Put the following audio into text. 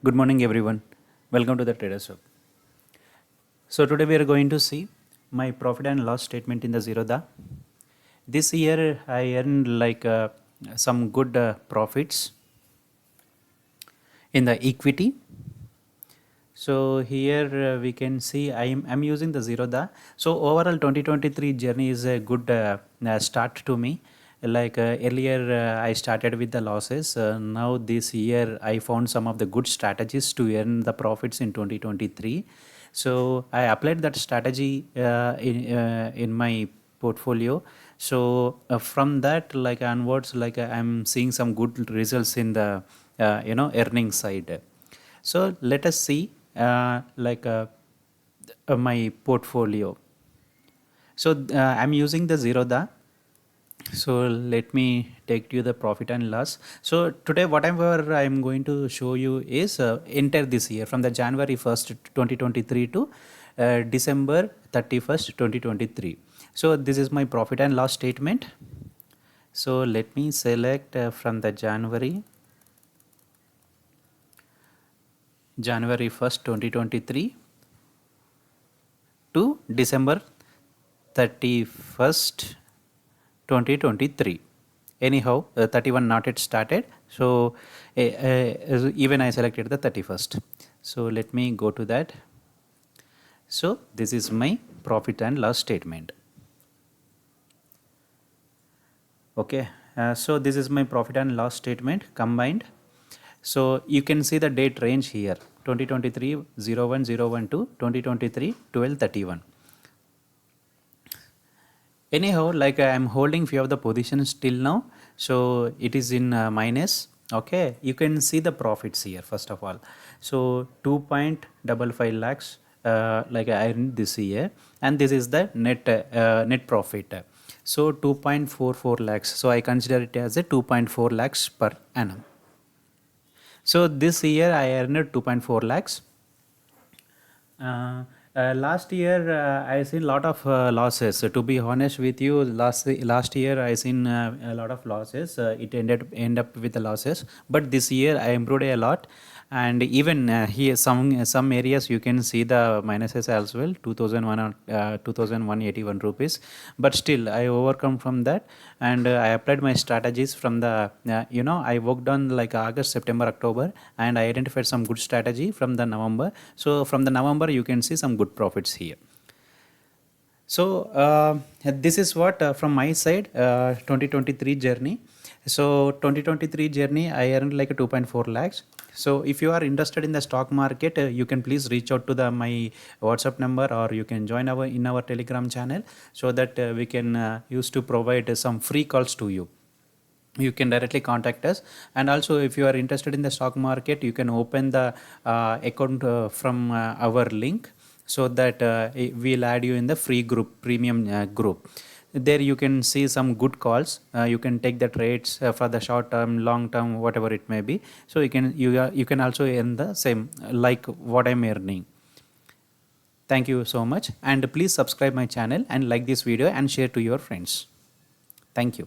Good morning everyone. Welcome to the Traders Hub. So today we are going to see my profit and loss statement in the Zerodha. This year I earned some good profits in the equity. So here we can see I'm using the Zerodha. So overall 2023 journey is a good start to me. Earlier I started with the losses. Now this year I found some of the good strategies to earn the profits in 2023. So I applied that strategy in my portfolio. So from that onwards I'm seeing some good results in the earning side. So let us see my portfolio. So I'm using the Zerodha. So let me take you the profit and loss. So today whatever I'm going to show you is entire this year from the January 1st 2023 to December 31st 2023. So this is my profit and loss statement. So let me select from the January 1st 2023 to December 31st 2023. Anyhow 31 not yet started, so even I selected the 31st. So let me go to that. So this is my profit and loss statement. Okay, so this is my profit and loss statement combined. So you can see the date range here, 2023 01/01 to 2023 12/31. Anyhow, I'm holding few of the positions till now, so it is in minus. Okay, you can see the profits here first of all. So 2.55 lakhs I earned this year, and this is the net profit. So 2.44 lakhs. So I consider it as a 2.4 lakhs per annum. So this year I earned 2.4 lakhs. Last year I seen lot of losses. To be honest with you, last year I seen a lot of losses. It end up with the losses. But this year I improved a lot, and even here some areas you can see the minuses as well. 2,181 rupees. But still I overcome from that, and I applied my strategies from the I worked on August, September, October, and I identified some good strategy from the November. So from the November you can see some good profits here. So this is what from my side 2023 journey. So 2023 journey I earned like 2.4 lakhs. So if you are interested in the stock market, you can please reach out to my WhatsApp number, or you can join in our Telegram channel, so that we can use to provide some free calls to you. You can directly contact us. And also if you are interested in the stock market, you can open the account from our link, so that we'll add you in the free group, premium group. There you can see some good calls. You can take the trades for the short term, long term, whatever it may be. So you can also earn the same like what I'm earning. Thank you so much, and please subscribe my channel and like this video and share to your friends. Thank you.